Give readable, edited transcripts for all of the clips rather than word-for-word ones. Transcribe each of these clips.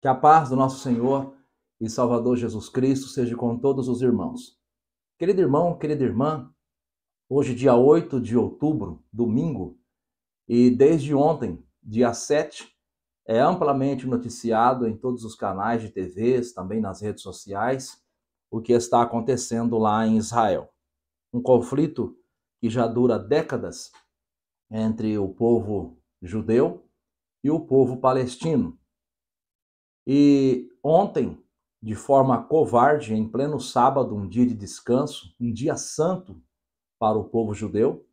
Que a paz do nosso Senhor e Salvador Jesus Cristo seja com todos os irmãos. Querido irmão, querida irmã, hoje, dia 8 de outubro, domingo, e desde ontem, dia 7, é amplamente noticiado em todos os canais de TVs, também nas redes sociais, o que está acontecendo lá em Israel. Um conflito que já dura décadas entre o povo judeu e o povo palestino. E ontem, de forma covarde, em pleno sábado, um dia de descanso, um dia santo para o povo judeu,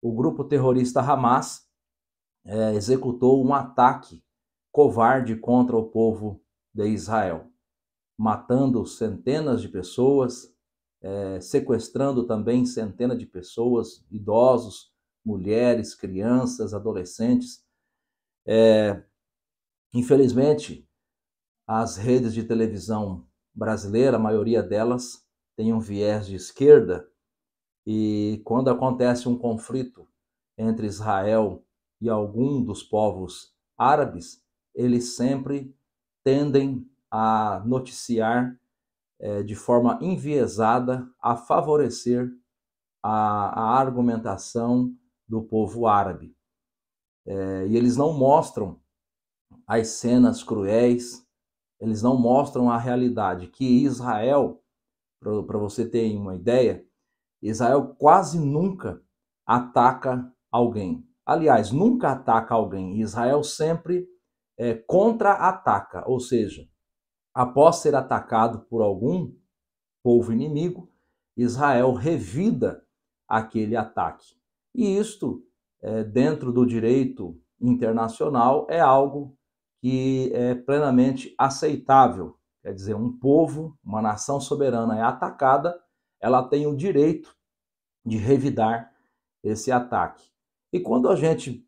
o grupo terrorista Hamas executou um ataque covarde contra o povo de Israel, matando centenas de pessoas, sequestrando também centenas de pessoas, idosos, mulheres, crianças, adolescentes. Infelizmente, as redes de televisão brasileira, a maioria delas, tem um viés de esquerda, e quando acontece um conflito entre Israel e algum dos povos árabes, eles sempre tendem a noticiar de forma enviesada a favorecer a argumentação do povo árabe. E eles não mostram as cenas cruéis, eles não mostram a realidade, que Israel, para você ter uma ideia, Israel quase nunca ataca alguém. Aliás, nunca ataca alguém. Israel sempre contra-ataca, ou seja, após ser atacado por algum povo inimigo, Israel revida aquele ataque. E isto, dentro do direito internacional, é algo que é plenamente aceitável. Quer dizer, um povo, uma nação soberana é atacada, ela tem o direito de revidar esse ataque. E quando a gente,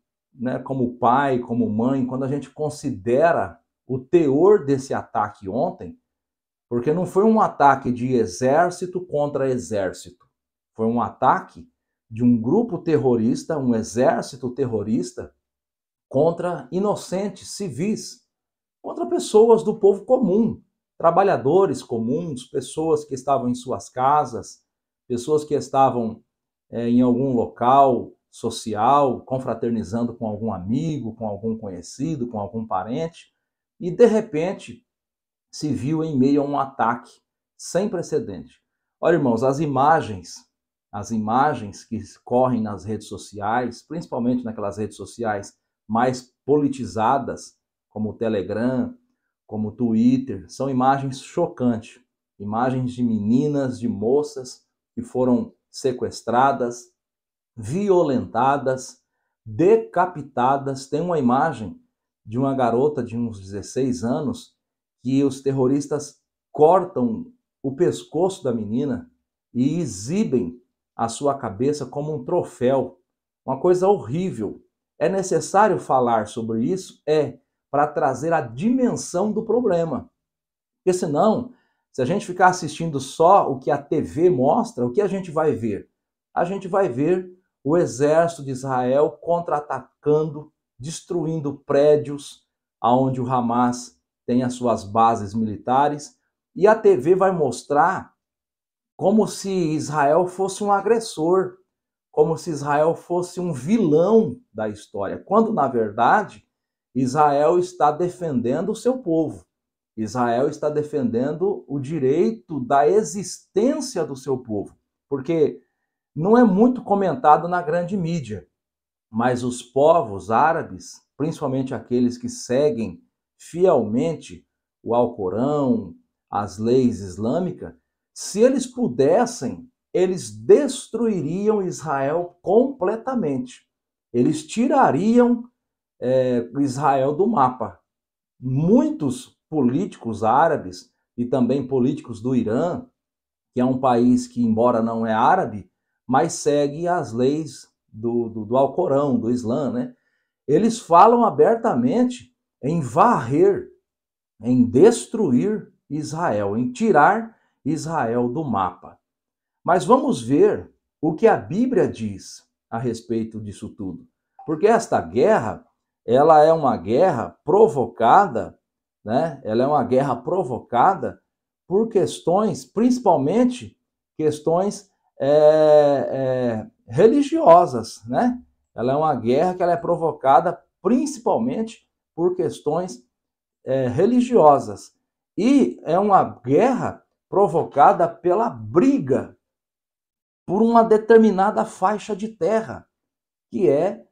como pai, como mãe, quando a gente considera o teor desse ataque ontem, porque não foi um ataque de exército contra exército, foi um ataque de um grupo terrorista, um exército terrorista, contra inocentes civis, contra pessoas do povo comum, trabalhadores comuns, pessoas que estavam em suas casas, pessoas que estavam em algum local social, confraternizando com algum amigo, com algum conhecido, com algum parente, e de repente se viu em meio a um ataque sem precedente. Olha, irmãos, as imagens que correm nas redes sociais, principalmente naquelas redes sociais mais politizadas, como o Telegram, como o Twitter, são imagens chocantes. Imagens de meninas, de moças que foram sequestradas, violentadas, decapitadas. Tem uma imagem de uma garota de uns 16 anos que os terroristas cortam o pescoço da menina e exibem a sua cabeça como um troféu. Uma coisa horrível. É necessário falar sobre isso? Para trazer a dimensão do problema. Porque senão, se a gente ficar assistindo só o que a TV mostra, o que a gente vai ver? A gente vai ver o exército de Israel contra-atacando, destruindo prédios onde o Hamas tem as suas bases militares, e a TV vai mostrar como se Israel fosse um agressor, como se Israel fosse um vilão da história, quando, na verdade, Israel está defendendo o seu povo. Israel está defendendo o direito da existência do seu povo, porque não é muito comentado na grande mídia, mas os povos árabes, principalmente aqueles que seguem fielmente o Alcorão, as leis islâmicas, se eles pudessem, eles destruiriam Israel completamente. Eles tirariam Israel do mapa. Muitos políticos árabes e também políticos do Irã, que é um país que, embora não é árabe, mas segue as leis do Alcorão, do Islã, né? Eles falam abertamente em varrer, em destruir Israel, em tirar Israel do mapa. Mas vamos ver o que a Bíblia diz a respeito disso tudo. Porque esta guerra, ela é uma guerra provocada né? Ela é uma guerra provocada por questões, principalmente questões religiosas, né? Ela é uma guerra que ela é provocada principalmente por questões religiosas. E é uma guerra provocada pela briga por uma determinada faixa de terra, que é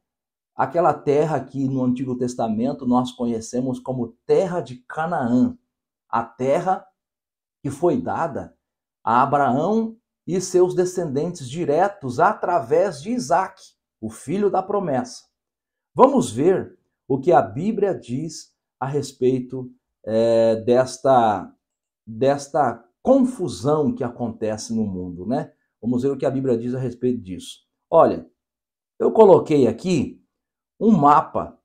aquela terra que no Antigo Testamento nós conhecemos como terra de Canaã, a terra que foi dada a Abraão e seus descendentes diretos através de Isaac, o filho da promessa. Vamos ver o que a Bíblia diz a respeito desta confusão que acontece no mundo, né? Vamos ver o que a Bíblia diz a respeito disso. Olha, eu coloquei aqui um mapa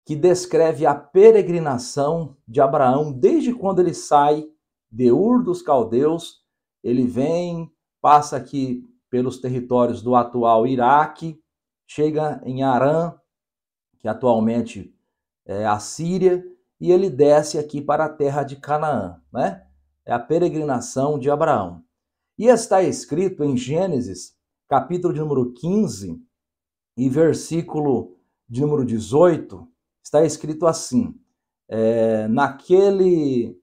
que descreve a peregrinação de Abraão desde quando ele sai de Ur dos Caldeus, ele vem, passa aqui pelos territórios do atual Iraque, chega em Harã, que atualmente é a Síria, e ele desce aqui para a terra de Canaã, né? É a peregrinação de Abraão. E está escrito em Gênesis, capítulo de número 15 e versículo de número 18, está escrito assim, naquele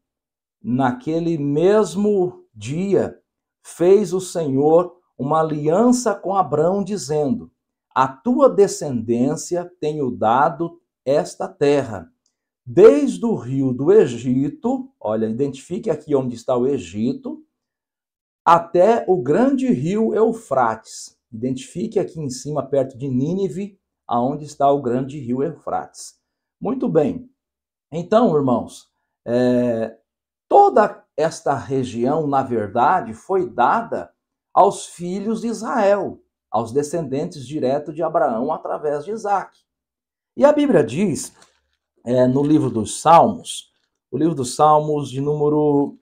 mesmo dia fez o Senhor uma aliança com Abrão, dizendo, a tua descendência tenho dado esta terra, desde o rio do Egito, olha, identifique aqui onde está o Egito, até o grande rio Eufrates. Identifique aqui em cima, perto de Nínive, aonde está o grande rio Eufrates. Muito bem. Então, irmãos, toda esta região, na verdade, foi dada aos filhos de Israel, aos descendentes diretos de Abraão através de Isaac. E a Bíblia diz, no livro dos Salmos, o livro dos Salmos de número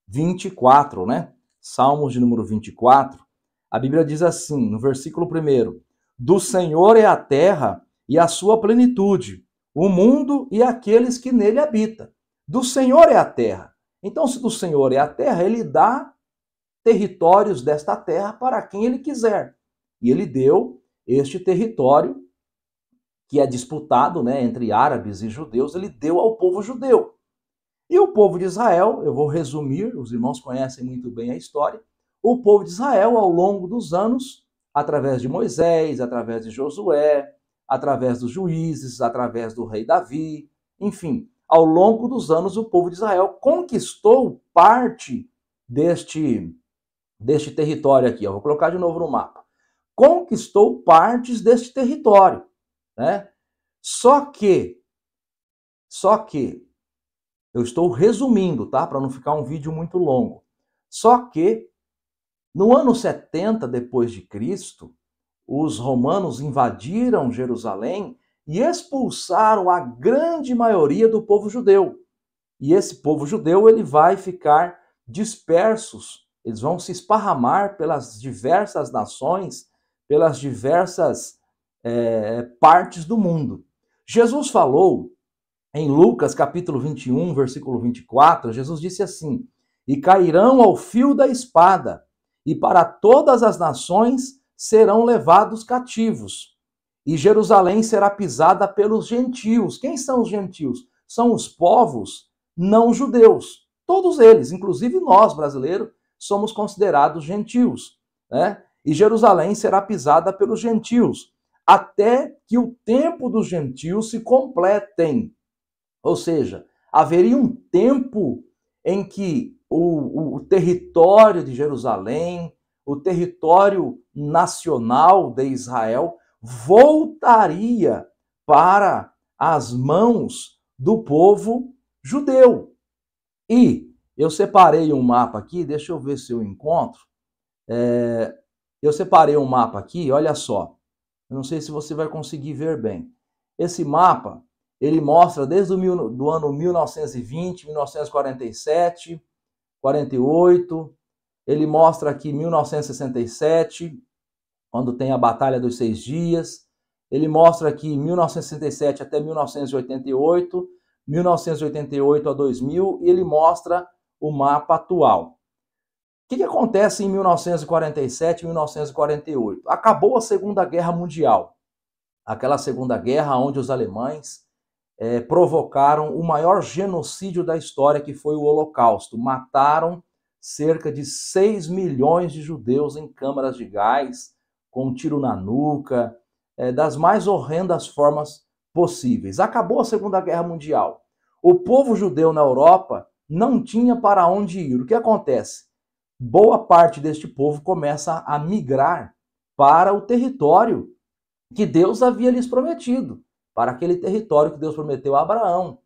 24, né? Salmos de número 24, a Bíblia diz assim, no versículo 1, do Senhor é a terra e a sua plenitude, o mundo e aqueles que nele habitam. Do Senhor é a terra. Então, se do Senhor é a terra, ele dá territórios desta terra para quem ele quiser. E ele deu este território, que é disputado, né, entre árabes e judeus, ele deu ao povo judeu. E o povo de Israel, eu vou resumir, os irmãos conhecem muito bem a história, o povo de Israel, ao longo dos anos, através de Moisés, através de Josué, através dos juízes, através do rei Davi, enfim, ao longo dos anos, o povo de Israel conquistou parte deste território aqui. Eu vou colocar de novo no mapa. Conquistou partes deste território, né? Só que, eu estou resumindo, tá? Para não ficar um vídeo muito longo. Só que, no ano 70 depois de Cristo, os romanos invadiram Jerusalém e expulsaram a grande maioria do povo judeu. E esse povo judeu ele vai ficar dispersos, eles vão se esparramar pelas diversas nações, pelas diversas partes do mundo. Jesus falou em Lucas capítulo 21, versículo 24, Jesus disse assim, e cairão ao fio da espada, e para todas as nações serão levados cativos. E Jerusalém será pisada pelos gentios. Quem são os gentios? São os povos não judeus. Todos eles, inclusive nós, brasileiros, somos considerados gentios, né? E Jerusalém será pisada pelos gentios, até que o tempo dos gentios se completem. Ou seja, haveria um tempo em que o território de Jerusalém, o território nacional de Israel, voltaria para as mãos do povo judeu. E eu separei um mapa aqui, deixa eu ver se eu encontro. Eu separei um mapa aqui, olha só. Eu não sei se você vai conseguir ver bem. Esse mapa, ele mostra desde o ano 1920, 1947, 48, ele mostra aqui 1967, quando tem a Batalha dos 6 Dias, ele mostra aqui 1967 até 1988, 1988 a 2000, e ele mostra o mapa atual. O que acontece em 1947 e 1948? Acabou a Segunda Guerra Mundial, aquela Segunda Guerra onde os alemães provocaram o maior genocídio da história, que foi o Holocausto. Mataram cerca de 6 milhões de judeus em câmaras de gás, com um tiro na nuca, das mais horrendas formas possíveis. Acabou a Segunda Guerra Mundial. O povo judeu na Europa não tinha para onde ir. O que acontece? Boa parte deste povo começa a migrar para o território que Deus havia lhes prometido, para aquele território que Deus prometeu a Abraão,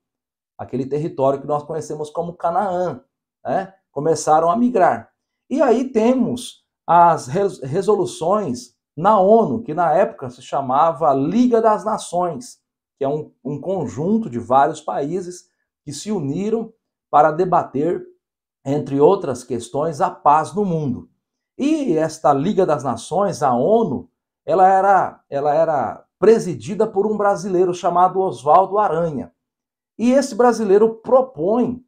aquele território que nós conhecemos como Canaã, né? Começaram a migrar. E aí temos as resoluções na ONU, que na época se chamava Liga das Nações, que é um conjunto de vários países que se uniram para debater, entre outras questões, a paz no mundo. E esta Liga das Nações, a ONU, ela era presidida por um brasileiro chamado Oswaldo Aranha. E esse brasileiro propõe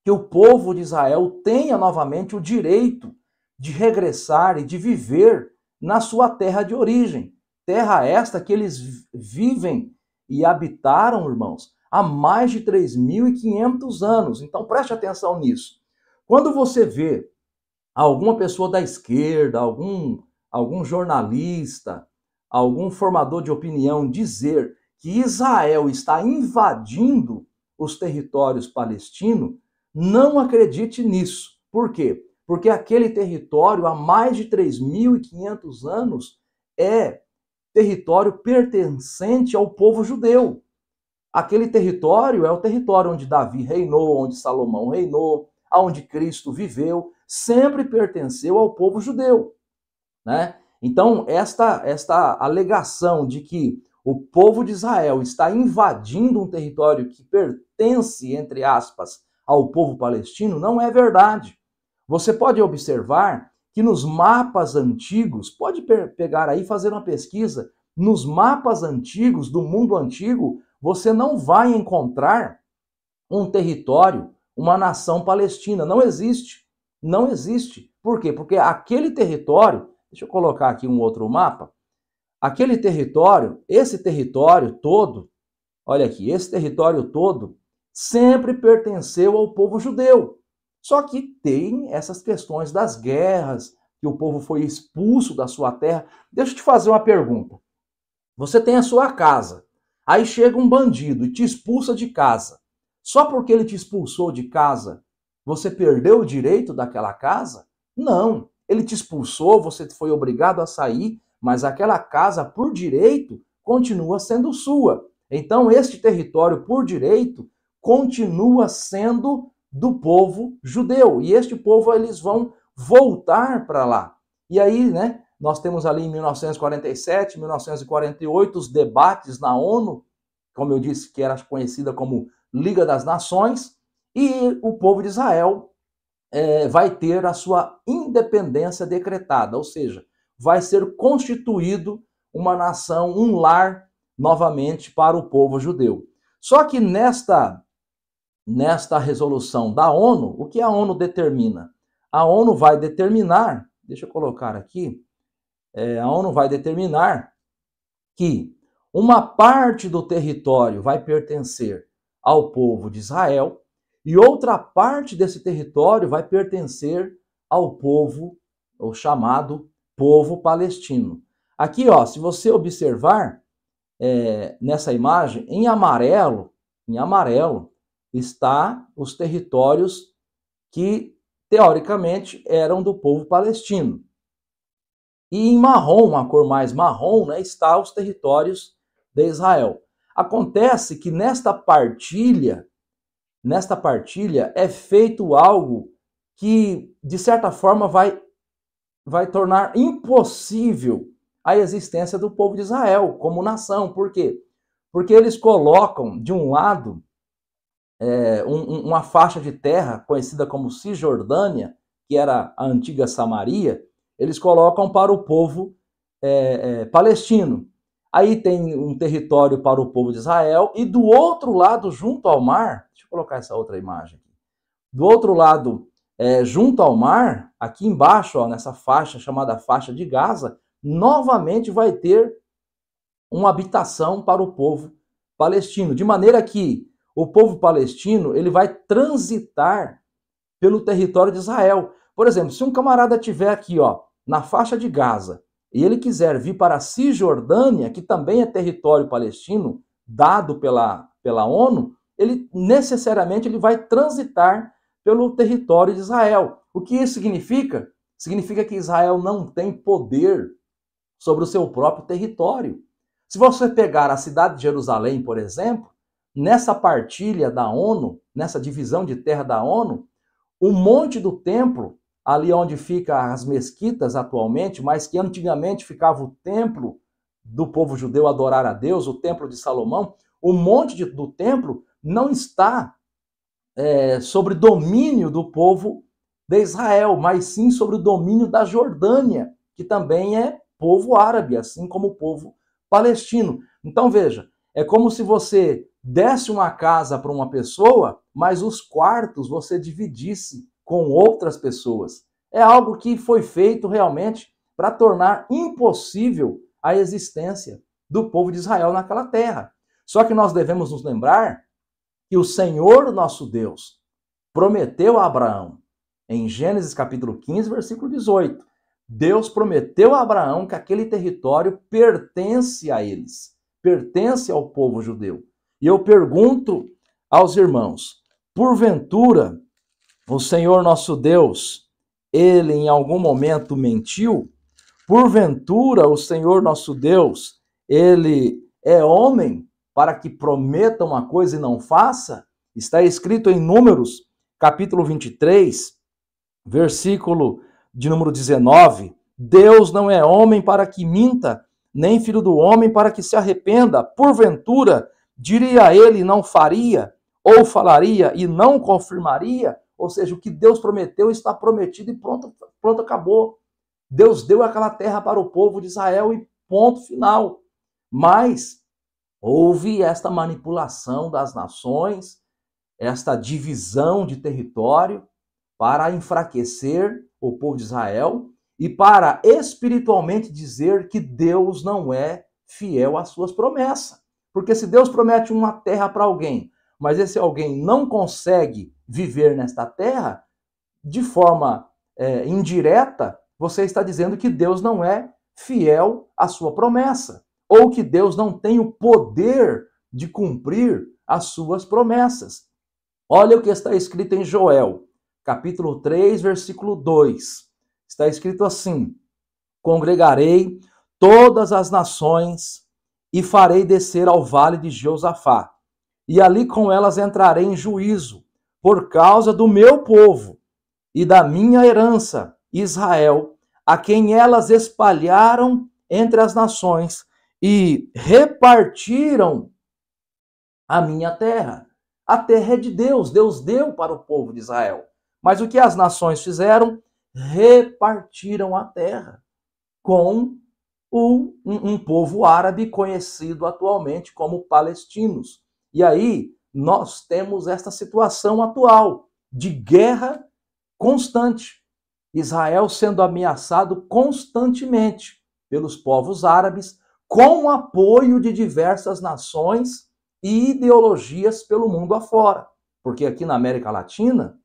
que o povo de Israel tenha novamente o direito de regressar e de viver na sua terra de origem. Terra esta que eles vivem e habitaram, irmãos, há mais de 3.500 anos. Então preste atenção nisso. Quando você vê alguma pessoa da esquerda, algum jornalista, algum formador de opinião dizer que Israel está invadindo os territórios palestinos, não acredite nisso. Por quê? Porque aquele território, há mais de 3.500 anos, é território pertencente ao povo judeu. Aquele território é o território onde Davi reinou, onde Salomão reinou, onde Cristo viveu, sempre pertenceu ao povo judeu, né? Então, esta alegação de que o povo de Israel está invadindo um território que pertence, entre aspas, ao povo palestino, não é verdade. Você pode observar que nos mapas antigos, pode pegar aí e fazer uma pesquisa, nos mapas antigos do mundo antigo, você não vai encontrar um território, uma nação palestina. Não existe. Não existe. Por quê? Porque aquele território, deixa eu colocar aqui um outro mapa, aquele território, esse território todo, olha aqui, esse território todo sempre pertenceu ao povo judeu. Só que tem essas questões das guerras, que o povo foi expulso da sua terra. Deixa eu te fazer uma pergunta. Você tem a sua casa, aí chega um bandido e te expulsa de casa. Só porque ele te expulsou de casa, você perdeu o direito daquela casa? Não. Ele te expulsou, você foi obrigado a sair, mas aquela casa, por direito, continua sendo sua. Então, este território, por direito, continua sendo do povo judeu. E este povo, eles vão voltar para lá. E aí, né, nós temos ali em 1947, 1948, os debates na ONU, como eu disse, que era conhecida como Liga das Nações, e o povo de Israel vai ter a sua independência decretada, ou seja, vai ser constituído uma nação, um lar, novamente, para o povo judeu. Só que nesta resolução da ONU, o que a ONU determina? A ONU vai determinar, deixa eu colocar aqui, a ONU vai determinar que uma parte do território vai pertencer ao povo de Israel e outra parte desse território vai pertencer ao povo, o chamado povo palestino. Aqui, ó, se você observar nessa imagem, em amarelo está os territórios que teoricamente eram do povo palestino. E em marrom, uma cor mais marrom, né, está os territórios de Israel. Acontece que nesta partilha é feito algo que, de certa forma, vai tornar impossível a existência do povo de Israel como nação. Por quê? Porque eles colocam, de um lado, uma faixa de terra conhecida como Cisjordânia, que era a antiga Samaria, eles colocam para o povo palestino. Aí tem um território para o povo de Israel, e do outro lado, junto ao mar, deixa eu colocar essa outra imagem aqui. Do outro lado, junto ao mar, aqui embaixo, ó, nessa faixa chamada faixa de Gaza, novamente vai ter uma habitação para o povo palestino, de maneira que o povo palestino ele vai transitar pelo território de Israel. Por exemplo, se um camarada estiver aqui, ó, na faixa de Gaza, e ele quiser vir para a Cisjordânia, que também é território palestino, dado pela ONU, ele necessariamente ele vai transitar pelo território de Israel. O que isso significa? Significa que Israel não tem poder sobre o seu próprio território. Se você pegar a cidade de Jerusalém, por exemplo, nessa partilha da ONU, nessa divisão de terra da ONU, o monte do templo, ali onde ficam as mesquitas atualmente, mas que antigamente ficava o templo do povo judeu adorar a Deus, o templo de Salomão, o monte do templo não está sobre domínio do povo de Israel, mas sim sobre o domínio da Jordânia, que também é povo árabe, assim como o povo palestino. Então veja, é como se você desse uma casa para uma pessoa, mas os quartos você dividisse com outras pessoas. É algo que foi feito realmente para tornar impossível a existência do povo de Israel naquela terra. Só que nós devemos nos lembrar que o Senhor nosso Deus prometeu a Abraão, em Gênesis capítulo 15, versículo 18, Deus prometeu a Abraão que aquele território pertence a eles, pertence ao povo judeu. E eu pergunto aos irmãos, porventura o Senhor nosso Deus, ele em algum momento mentiu? Porventura o Senhor nosso Deus, ele é homem para que prometa uma coisa e não faça? Está escrito em Números, capítulo 23, versículo de número 19, Deus não é homem para que minta, nem filho do homem para que se arrependa. Porventura, diria ele, não faria, ou falaria e não confirmaria? Ou seja, o que Deus prometeu está prometido e pronto, acabou. Deus deu aquela terra para o povo de Israel e ponto final. Mas houve esta manipulação das nações, esta divisão de território para enfraquecer o povo de Israel e para espiritualmente dizer que Deus não é fiel às suas promessas. Porque se Deus promete uma terra para alguém, mas esse alguém não consegue viver nesta terra, de forma indireta, você está dizendo que Deus não é fiel à sua promessa, ou que Deus não tem o poder de cumprir as suas promessas. Olha o que está escrito em Joel, capítulo 3, versículo 2. Está escrito assim: congregarei todas as nações e farei descer ao vale de Josafá, e ali com elas entrarei em juízo, por causa do meu povo e da minha herança, Israel, a quem elas espalharam entre as nações e repartiram a minha terra. A terra é de Deus, Deus deu para o povo de Israel. Mas o que as nações fizeram? Repartiram a terra com um povo árabe conhecido atualmente como palestinos. E aí nós temos esta situação atual de guerra constante. Israel sendo ameaçado constantemente pelos povos árabes, com o apoio de diversas nações e ideologias pelo mundo afora. Porque aqui na América Latina,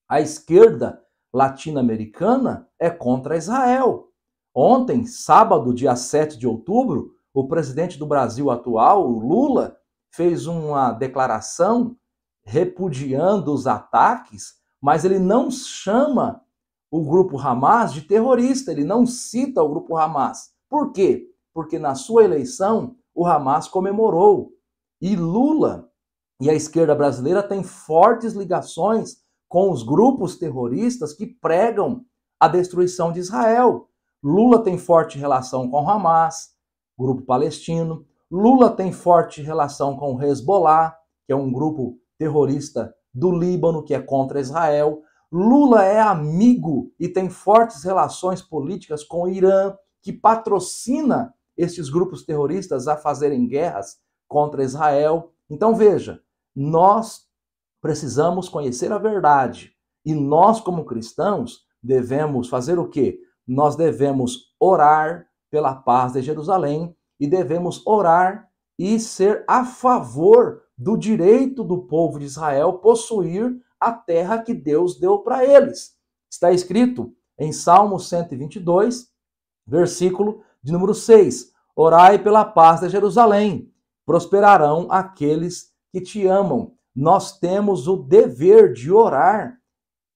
a esquerda latino-americana é contra Israel. Ontem, sábado, dia 7 de outubro, o presidente do Brasil atual, o Lula, fez uma declaração repudiando os ataques, mas ele não chama o grupo Hamas de terrorista, ele não cita o grupo Hamas. Por quê? Porque na sua eleição o Hamas comemorou. E Lula e a esquerda brasileira têm fortes ligações com os grupos terroristas que pregam a destruição de Israel. Lula tem forte relação com o Hamas, grupo palestino. Lula tem forte relação com o Hezbollah, que é um grupo terrorista do Líbano, que é contra Israel. Lula é amigo e tem fortes relações políticas com o Irã, que patrocina estes grupos terroristas a fazerem guerras contra Israel. Então veja, nós precisamos conhecer a verdade e nós, como cristãos, devemos fazer o quê? Nós devemos orar pela paz de Jerusalém e devemos orar e ser a favor do direito do povo de Israel possuir a terra que Deus deu para eles. Está escrito em Salmo 122, versículo de número 6. Orai pela paz de Jerusalém, prosperarão aqueles que te amam. Nós temos o dever de orar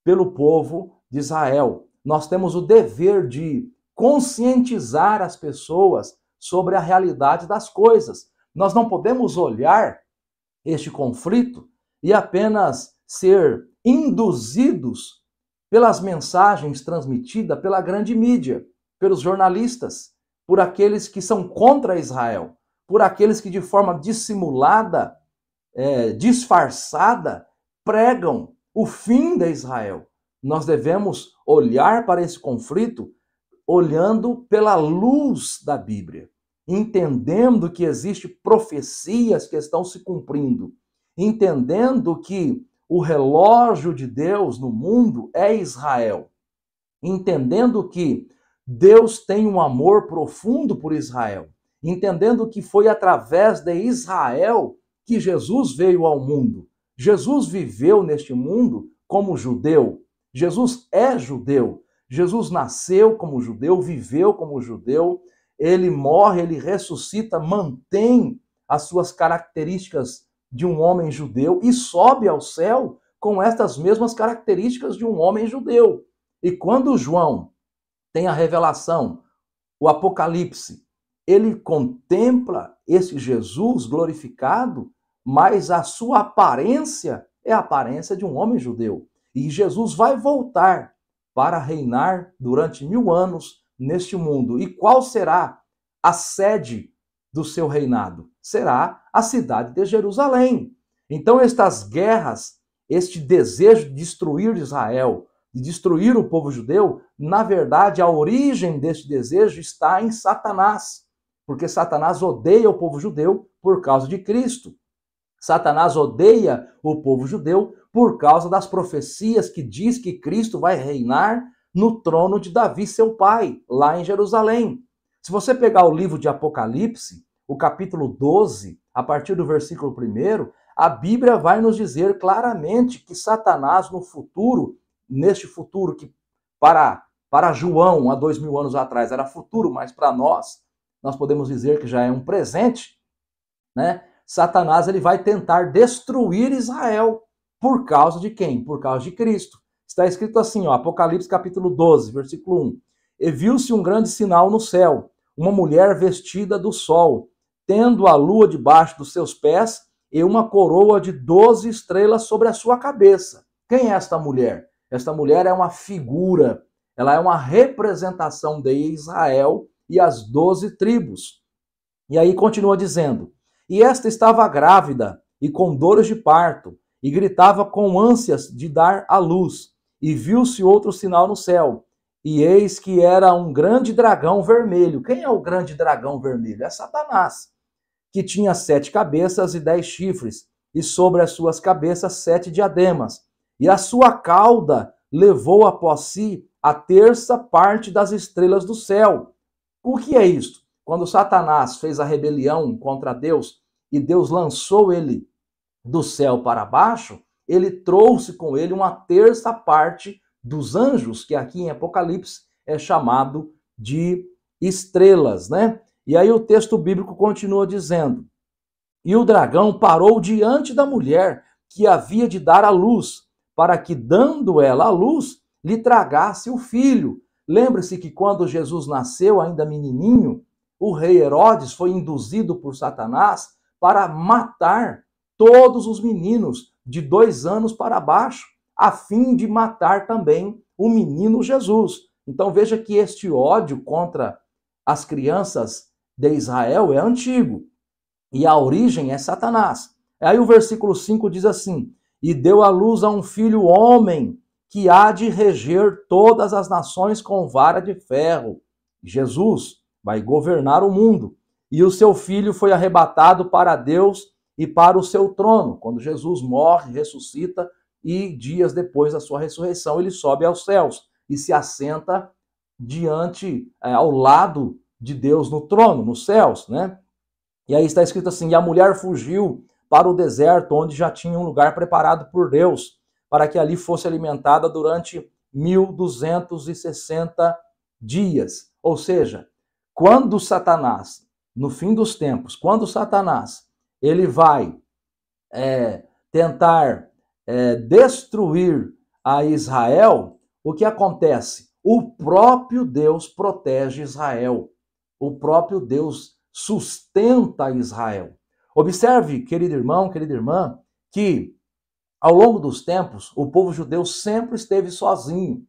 pelo povo de Israel. Nós temos o dever de conscientizar as pessoas sobre a realidade das coisas. Nós não podemos olhar este conflito e apenas ser induzidos pelas mensagens transmitidas pela grande mídia, pelos jornalistas, por aqueles que são contra Israel, por aqueles que de forma dissimulada, disfarçada, pregam o fim de Israel. Nós devemos olhar para esse conflito olhando pela luz da Bíblia, entendendo que existem profecias que estão se cumprindo, entendendo que o relógio de Deus no mundo é Israel, entendendo que Deus tem um amor profundo por Israel, entendendo que foi através de Israel que Jesus veio ao mundo. Jesus viveu neste mundo como judeu. Jesus é judeu. Jesus nasceu como judeu, viveu como judeu. Ele morre, ele ressuscita, mantém as suas características de um homem judeu e sobe ao céu com estas mesmas características de um homem judeu. E quando João tem a revelação, o Apocalipse, ele contempla esse Jesus glorificado, mas a sua aparência é a aparência de um homem judeu. E Jesus vai voltar para reinar durante 1000 anos neste mundo. E qual será a sede do seu reinado? Será a cidade de Jerusalém. Então estas guerras, este desejo de destruir Israel, de destruir o povo judeu, na verdade a origem deste desejo está em Satanás, porque Satanás odeia o povo judeu por causa de Cristo. Satanás odeia o povo judeu por causa das profecias que diz que Cristo vai reinar no trono de Davi, seu pai, lá em Jerusalém. Se você pegar o livro de Apocalipse, o capítulo 12, a partir do versículo 1, a Bíblia vai nos dizer claramente que Satanás no futuro, neste futuro que para João, há 2000 anos atrás, era futuro, mas para nós podemos dizer que já é um presente, né? Satanás ele vai tentar destruir Israel. Por causa de quem? Por causa de Cristo. Está escrito assim, ó, Apocalipse capítulo 12, versículo 1. E viu-se um grande sinal no céu, uma mulher vestida do sol, tendo a lua debaixo dos seus pés e uma coroa de 12 estrelas sobre a sua cabeça. Quem é esta mulher? Esta mulher é uma figura, ela é uma representação de Israel e as 12 tribos. E aí continua dizendo, e esta estava grávida e com dores de parto, e gritava com ânsias de dar à luz. E viu-se outro sinal no céu, e eis que era um grande dragão vermelho. Quem é o grande dragão vermelho? É Satanás, que tinha 7 cabeças e 10 chifres, e sobre as suas cabeças 7 diademas. E a sua cauda levou após si a terça parte das estrelas do céu. O que é isto? Quando Satanás fez a rebelião contra Deus e Deus lançou ele do céu para baixo, ele trouxe com ele uma terça parte dos anjos, que aqui em Apocalipse é chamado de estrelas, né? E aí o texto bíblico continua dizendo, e o dragão parou diante da mulher que havia de dar à luz, para que, dando ela à luz, lhe tragasse o filho. Lembre-se que quando Jesus nasceu, ainda menininho, o rei Herodes foi induzido por Satanás para matar todos os meninos de 2 anos para baixo, a fim de matar também o menino Jesus. Então veja que este ódio contra as crianças de Israel é antigo, e a origem é Satanás. Aí o versículo 5 diz assim, e deu à luz a um filho homem, que há de reger todas as nações com vara de ferro. Jesus vai governar o mundo. E o seu filho foi arrebatado para Deus e para o seu trono. Quando Jesus morre, ressuscita, e dias depois da sua ressurreição, ele sobe aos céus e se assenta ao lado de Deus no trono, nos céus, né? E aí está escrito assim: e a mulher fugiu para o deserto, onde já tinha um lugar preparado por Deus, para que ali fosse alimentada durante 1260 dias. Ou seja, quando Satanás, no fim dos tempos, quando Satanás ele vai tentar destruir a Israel, o que acontece? O próprio Deus protege Israel. O próprio Deus sustenta Israel. Observe, querido irmão, querida irmã, que ao longo dos tempos, o povo judeu sempre esteve sozinho.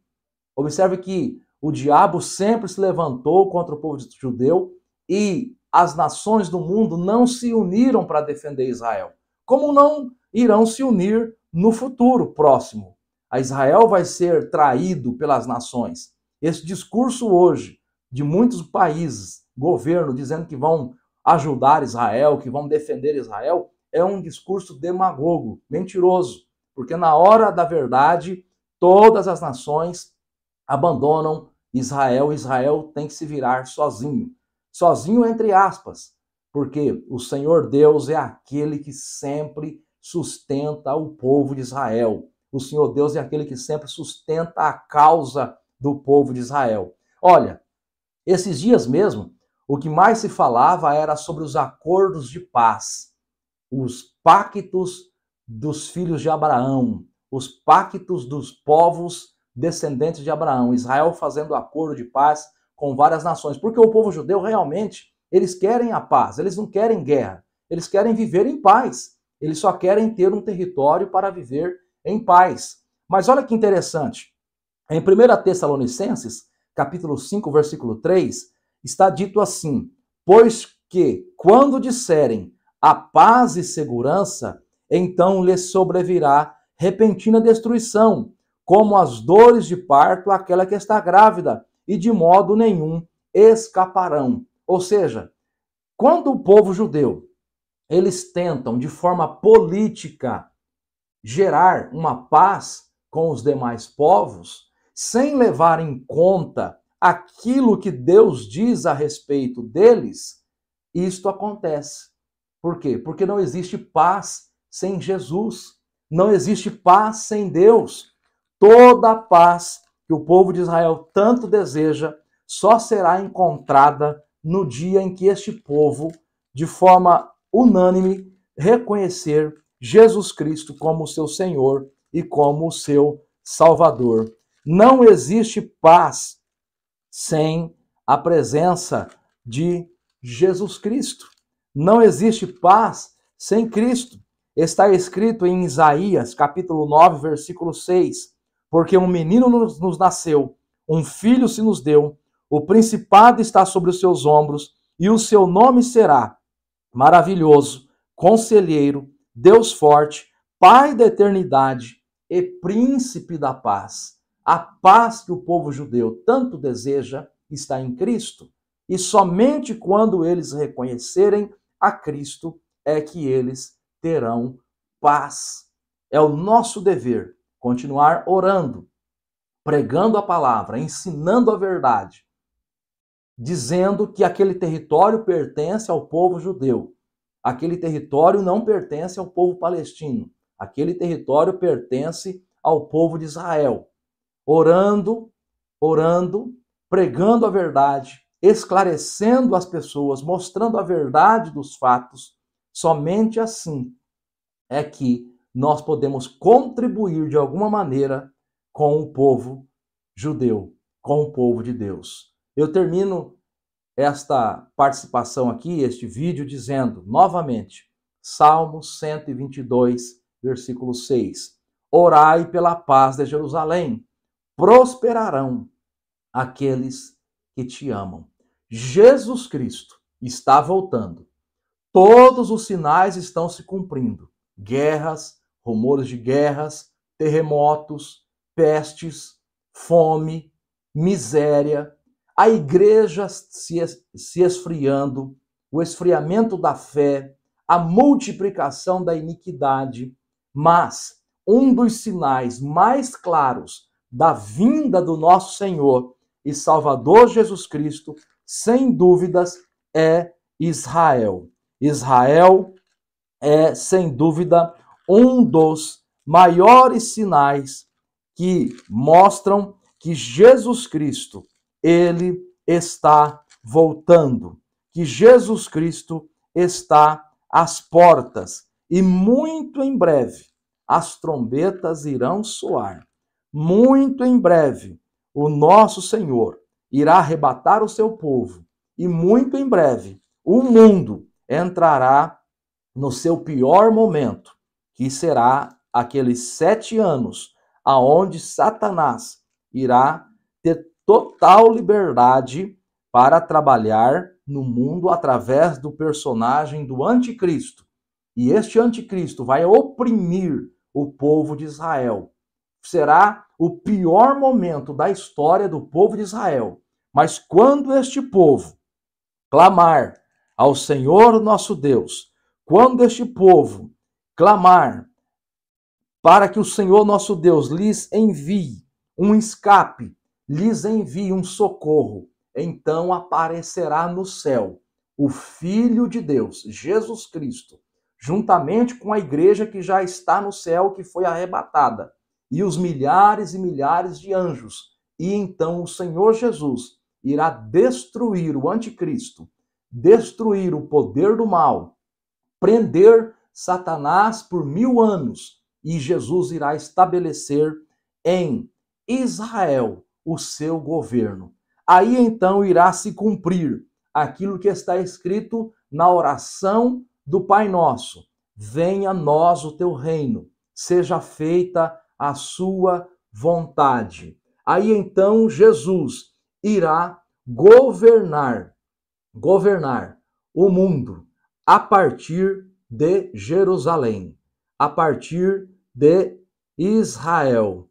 Observe que o diabo sempre se levantou contra o povo judeu e as nações do mundo não se uniram para defender Israel. Como não irão se unir no futuro próximo? A Israel vai ser traído pelas nações. Esse discurso hoje de muitos países, governo, dizendo que vão ajudar Israel, que vão defender Israel, é um discurso demagogo, mentiroso, porque na hora da verdade, todas as nações abandonam Israel. Israel tem que se virar sozinho. Sozinho entre aspas, porque o Senhor Deus é aquele que sempre sustenta o povo de Israel. O Senhor Deus é aquele que sempre sustenta a causa do povo de Israel. Olha, esses dias mesmo, o que mais se falava era sobre os acordos de paz, os pactos dos filhos de Abraão, os pactos dos povos descendentes de Abraão, Israel fazendo acordo de paz com várias nações, porque o povo judeu realmente, eles querem a paz, eles não querem guerra, eles querem viver em paz, eles só querem ter um território para viver em paz. Mas olha que interessante, em 1 Tessalonicenses, capítulo 5, versículo 3, está dito assim: pois que quando disserem a paz e segurança, então lhes sobrevirá repentina destruição, como as dores de parto àquela que está grávida, e de modo nenhum escaparão. Ou seja, quando o povo judeu, eles tentam de forma política gerar uma paz com os demais povos, sem levar em conta aquilo que Deus diz a respeito deles, isto acontece. Por quê? Porque não existe paz sem Jesus, não existe paz sem Deus. Toda a paz que o povo de Israel tanto deseja só será encontrada no dia em que este povo, de forma unânime, reconhecer Jesus Cristo como seu Senhor e como o seu Salvador. Não existe paz sem a presença de Jesus Cristo. Não existe paz sem Cristo. Está escrito em Isaías, capítulo 9, versículo 6, porque um menino nos nasceu, um filho se nos deu, o principado está sobre os seus ombros, e o seu nome será Maravilhoso, Conselheiro, Deus Forte, Pai da Eternidade e Príncipe da Paz. A paz que o povo judeu tanto deseja está em Cristo, e somente quando eles reconhecerem a Cristo é que eles terão paz. É o nosso dever continuar orando, pregando a palavra, ensinando a verdade, dizendo que aquele território pertence ao povo judeu. Aquele território não pertence ao povo palestino. Aquele território pertence ao povo de Israel. Orando, pregando a verdade, esclarecendo as pessoas, mostrando a verdade dos fatos. Somente assim é que nós podemos contribuir de alguma maneira com o povo judeu, com o povo de Deus. Eu termino esta participação aqui, este vídeo, dizendo novamente, Salmo 122, versículo 6. Orai pela paz de Jerusalém, prosperarão aqueles que te amam. Jesus Cristo está voltando. Todos os sinais estão se cumprindo. Guerras, rumores de guerras, terremotos, pestes, fome, miséria. a igreja se esfriando, o esfriamento da fé, a multiplicação da iniquidade, mas um dos sinais mais claros da vinda do nosso Senhor e Salvador Jesus Cristo, sem dúvidas, é Israel. Israel é, sem dúvida, um dos maiores sinais que mostram que Jesus Cristo, ele está voltando, que Jesus Cristo está às portas e muito em breve as trombetas irão soar. Muito em breve o nosso Senhor irá arrebatar o seu povo e muito em breve o mundo entrará no seu pior momento, que será aqueles 7 anos, aonde Satanás irá ter total liberdade para trabalhar no mundo através do personagem do anticristo. E este anticristo vai oprimir o povo de Israel. Será o pior momento da história do povo de Israel. Mas quando este povo clamar ao Senhor nosso Deus, quando este povo clamar para que o Senhor nosso Deus lhes envie um escape, lhes envie um socorro, então aparecerá no céu o Filho de Deus, Jesus Cristo, juntamente com a igreja que já está no céu, que foi arrebatada, e os milhares e milhares de anjos. E então o Senhor Jesus irá destruir o anticristo, destruir o poder do mal, prender Satanás por 1000 anos, e Jesus irá estabelecer em Israel o seu governo. Aí então irá se cumprir aquilo que está escrito na oração do Pai Nosso: venha a nós o teu reino, seja feita a sua vontade. Aí então Jesus irá governar o mundo a partir de Jerusalém, a partir de Israel.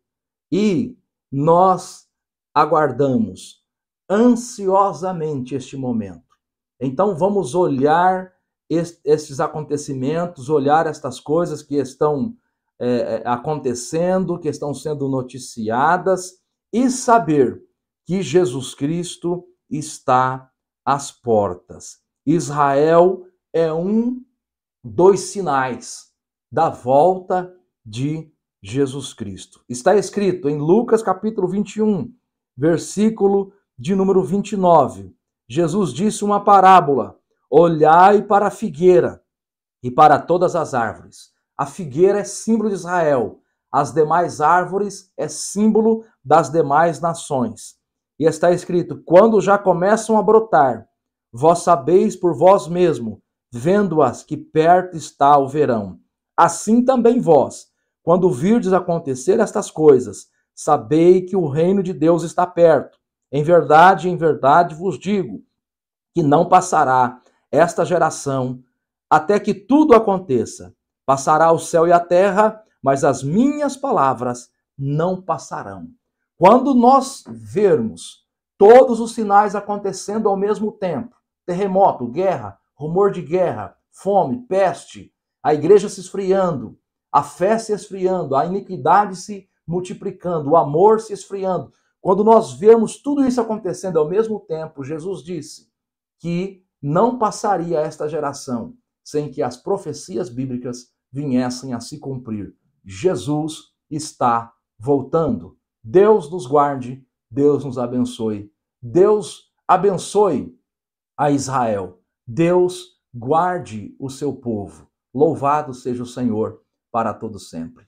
E nós aguardamos ansiosamente este momento. Então vamos olhar esses acontecimentos, olhar estas coisas que estão acontecendo, que estão sendo noticiadas, e saber que Jesus Cristo está às portas. Israel é um dos sinais da volta de Jesus Cristo. Está escrito em Lucas capítulo 21, versículo de número 29. Jesus disse uma parábola: olhai para a figueira e para todas as árvores. A figueira é símbolo de Israel, as demais árvores é símbolo das demais nações. E está escrito: quando já começam a brotar, vós sabeis por vós mesmo, vendo-as, que perto está o verão. Assim também vós, quando virdes acontecer estas coisas, sabei que o reino de Deus está perto. Em verdade vos digo, que não passará esta geração até que tudo aconteça. Passará o céu e a terra, mas as minhas palavras não passarão. Quando nós vermos todos os sinais acontecendo ao mesmo tempo, terremoto, guerra, rumor de guerra, fome, peste, a igreja se esfriando, a fé se esfriando, a iniquidade se multiplicando, o amor se esfriando. Quando nós vemos tudo isso acontecendo ao mesmo tempo, Jesus disse que não passaria esta geração sem que as profecias bíblicas viessem a se cumprir. Jesus está voltando. Deus nos guarde, Deus nos abençoe. Deus abençoe a Israel. Deus guarde o seu povo. Louvado seja o Senhor para todo sempre.